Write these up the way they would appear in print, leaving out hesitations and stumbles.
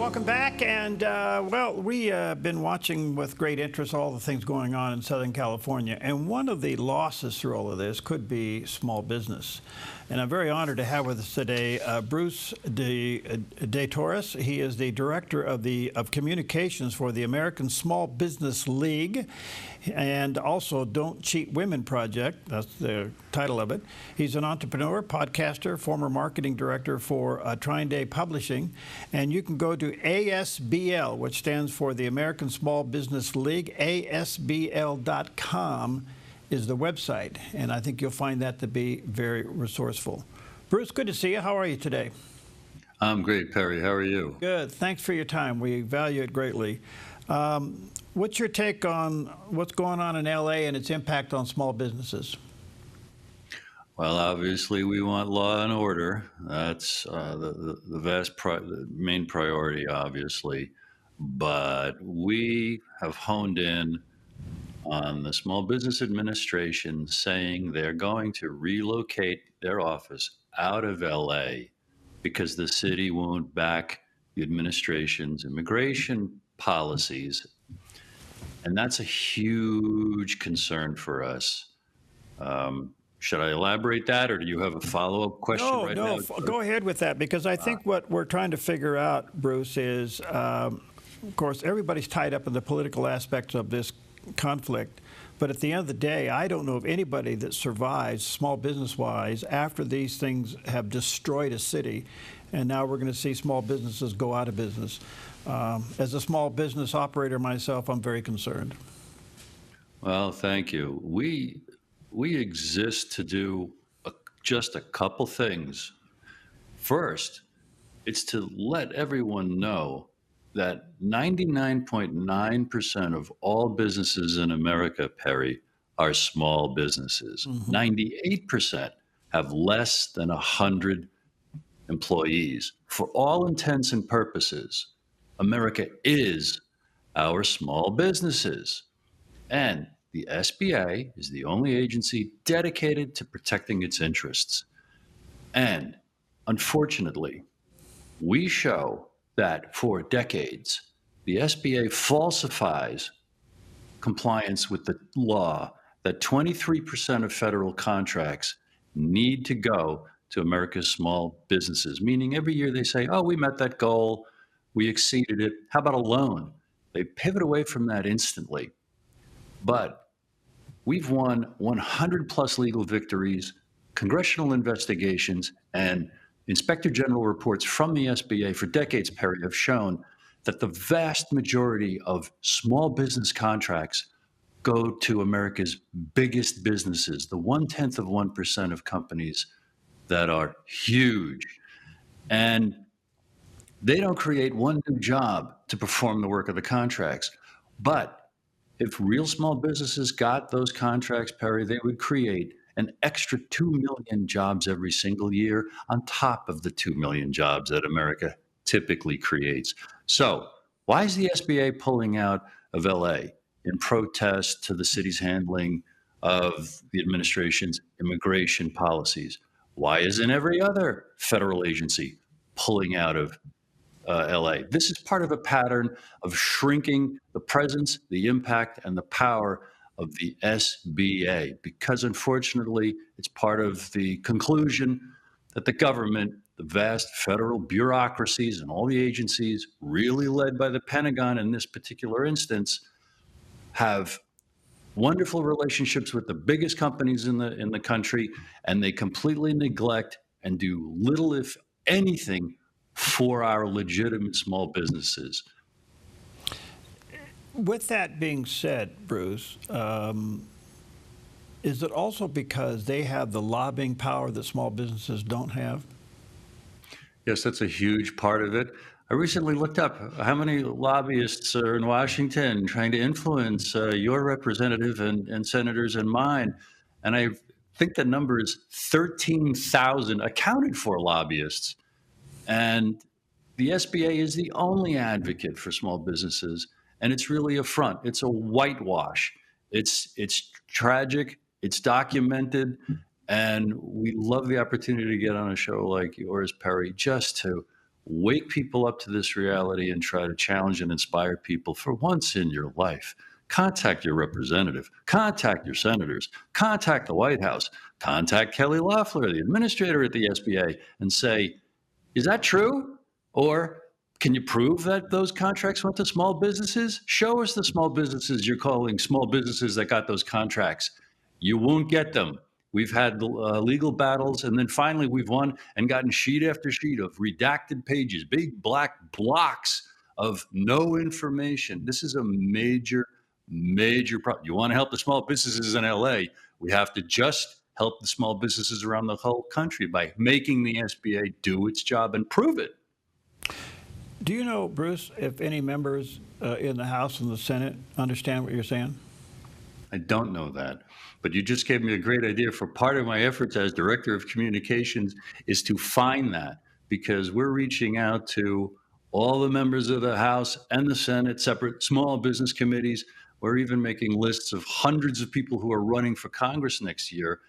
Welcome back. And, well, we have been watching with great interest all the things going on in Southern California. And one of the losses through all of this could be small business. And I'm very honored to have with us today Bruce de Torres. He is the director of communications for the American Small Business League and also Don't Cheat Women Project. That's the title of it. He's an entrepreneur, podcaster, former marketing director for Trine Day Publishing. And you can go to ASBL, which stands for the American Small Business League. ASBL.com is the website, and I think you'll find that to be very resourceful. Bruce, good to see you. How are you today? I'm great, Perry. How are you? Good. Thanks for your time. We value it greatly. What's your take on what's going on in LA and its impact on small businesses? Well, obviously, we want law and order. That's the main priority, obviously. But we have honed in on the Small Business Administration saying they're going to relocate their office out of LA because the city won't back the administration's immigration policies. And that's a huge concern for us. Should I elaborate that, or do you have a follow-up question right now? No, go ahead with that, because I think what we're trying to figure out, Bruce, is, of course, everybody's tied up in the political aspects of this conflict. But at the end of the day, I don't know of anybody that survives, small business-wise, after these things have destroyed a city. And now we're going to see small businesses go out of business. As a small business operator myself, I'm very concerned. Well, thank you. We exist to do just a couple things. First, it's to let everyone know that 99.9% of all businesses in America, Perry, are small businesses. 98% have less than 100 employees. For all intents and purposes, America is our small businesses. And the SBA is the only agency dedicated to protecting its interests. And unfortunately, we show that for decades, the SBA falsifies compliance with the law that 23% of federal contracts need to go to America's small businesses, meaning every year they say, oh, we met that goal, we exceeded it, how about a loan? They pivot away from that instantly. But we've won 100 plus legal victories, congressional investigations, and Inspector General reports from the SBA for decades, Perry, have shown that the vast majority of small business contracts go to America's biggest businesses, the 0.1% of companies that are huge. And they don't create one new job to perform the work of the contracts. But if real small businesses got those contracts, Perry, they would create an extra 2 million jobs every single year on top of the 2 million jobs that America typically creates. So why is the SBA pulling out of LA in protest to the city's handling of the administration's immigration policies? Why isn't every other federal agency pulling out of LA? This is part of a pattern of shrinking the presence, the impact, and the power of the SBA, because unfortunately, it's part of the conclusion that the government, the vast federal bureaucracies and all the agencies, really led by the Pentagon in this particular instance, have wonderful relationships with the biggest companies in the country, and they completely neglect and do little, if anything, for our legitimate small businesses. With that being said, Bruce, is it also because they have the lobbying power that small businesses don't have? Yes, that's a huge part of it. I recently looked up how many lobbyists are in Washington trying to influence your representative and senators and mine. And I think the number is 13,000 accounted for lobbyists. And the SBA is the only advocate for small businesses. And it's really a front. It's a whitewash. It's tragic. It's documented. And we love the opportunity to get on a show like yours, Perry, just to wake people up to this reality and try to challenge and inspire people for once in your life. Contact your representative, contact your senators, contact the White House, contact Kelly Loeffler, the administrator at the SBA, and say, is that true? Or can you prove that those contracts went to small businesses? Show us the small businesses you're calling small businesses that got those contracts. You won't get them. We've had legal battles, and then finally we've won and gotten sheet after sheet of redacted pages, big black blocks of no information. This is a major, major problem. You want to help the small businesses in LA, we have to just help the small businesses around the whole country by making the SBA do its job and prove it. Do you know, Bruce, if any members in the House and the Senate understand what you're saying? I don't know that, but you just gave me a great idea for part of my efforts as Director of Communications is to find that, because we're reaching out to all the members of the House and the Senate, separate small business committees. We're even making lists of hundreds of people who are running for Congress next year,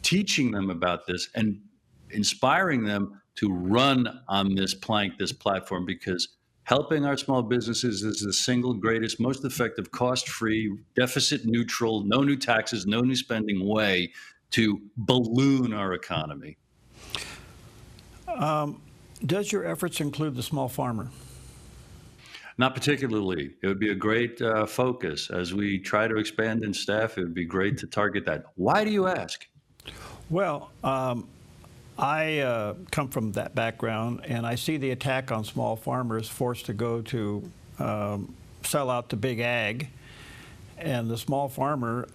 teaching them about this and inspiring them to run on this plank, this platform, because helping our small businesses is the single greatest, most effective, cost-free, deficit-neutral, no new taxes, no new spending way to balloon our economy. Does your efforts include the small farmer? Not particularly. It would be a great focus. As we try to expand in staff, it would be great to target that. Why do you ask? Well, I come from that background, and I see the attack on small farmers forced to go to sell out to big ag. And the small farmer,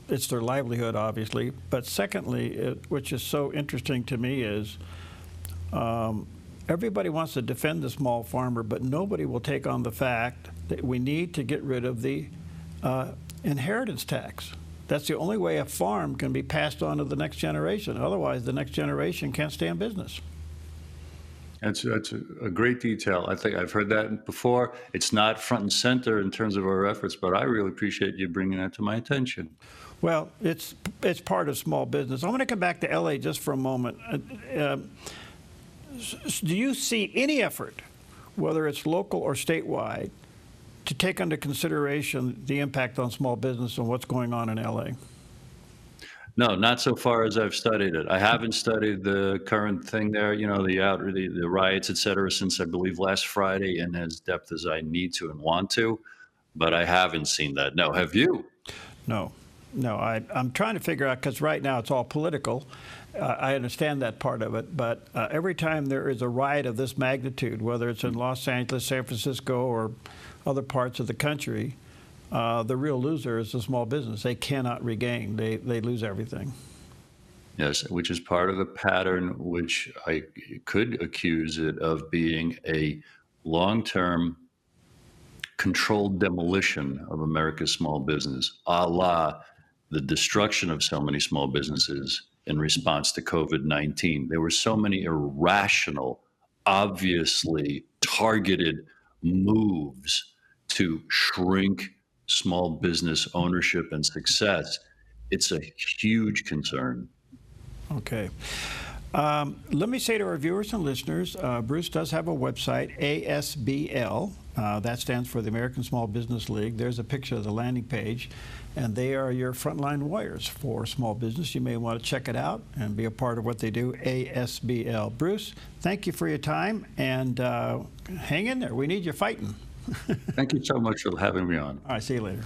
it's their livelihood, obviously. But secondly, which is so interesting to me, is everybody wants to defend the small farmer, but nobody will take on the fact that we need to get rid of the inheritance tax. That's the only way a farm can be passed on to the next generation. Otherwise, the next generation can't stay in business. That's a great detail. I think I've heard that before. It's not front and center in terms of our efforts, but I really appreciate you bringing that to my attention. Well, it's part of small business. I want to come back to LA just for a moment. Do you see any effort, whether it's local or statewide, to take under consideration the impact on small business and what's going on in LA? No, not so far as I've studied it. I haven't studied the current thing there, you know, the riots, et cetera, since I believe last Friday in as depth as I need to and want to, but I haven't seen that. No, have you? No, I'm trying to figure out, because right now it's all political. I understand that part of it, but every time there is a riot of this magnitude, whether it's in Los Angeles, San Francisco, or other parts of the country, the real loser is the small business. They cannot regain. They lose everything. Yes, which is part of the pattern, which I could accuse it of being a long-term controlled demolition of America's small business, a la the destruction of so many small businesses in response to COVID-19. There were so many irrational, obviously targeted moves to shrink small business ownership and success. It's a huge concern. Okay. Let me say to our viewers and listeners, Bruce does have a website, ASBL. That stands for the American Small Business League. There's a picture of the landing page, and they are your frontline warriors for small business. You may want to check it out and be a part of what they do, ASBL. Bruce, thank you for your time, and hang in there. We need you fighting. Thank you so much for having me on. All right, see you later.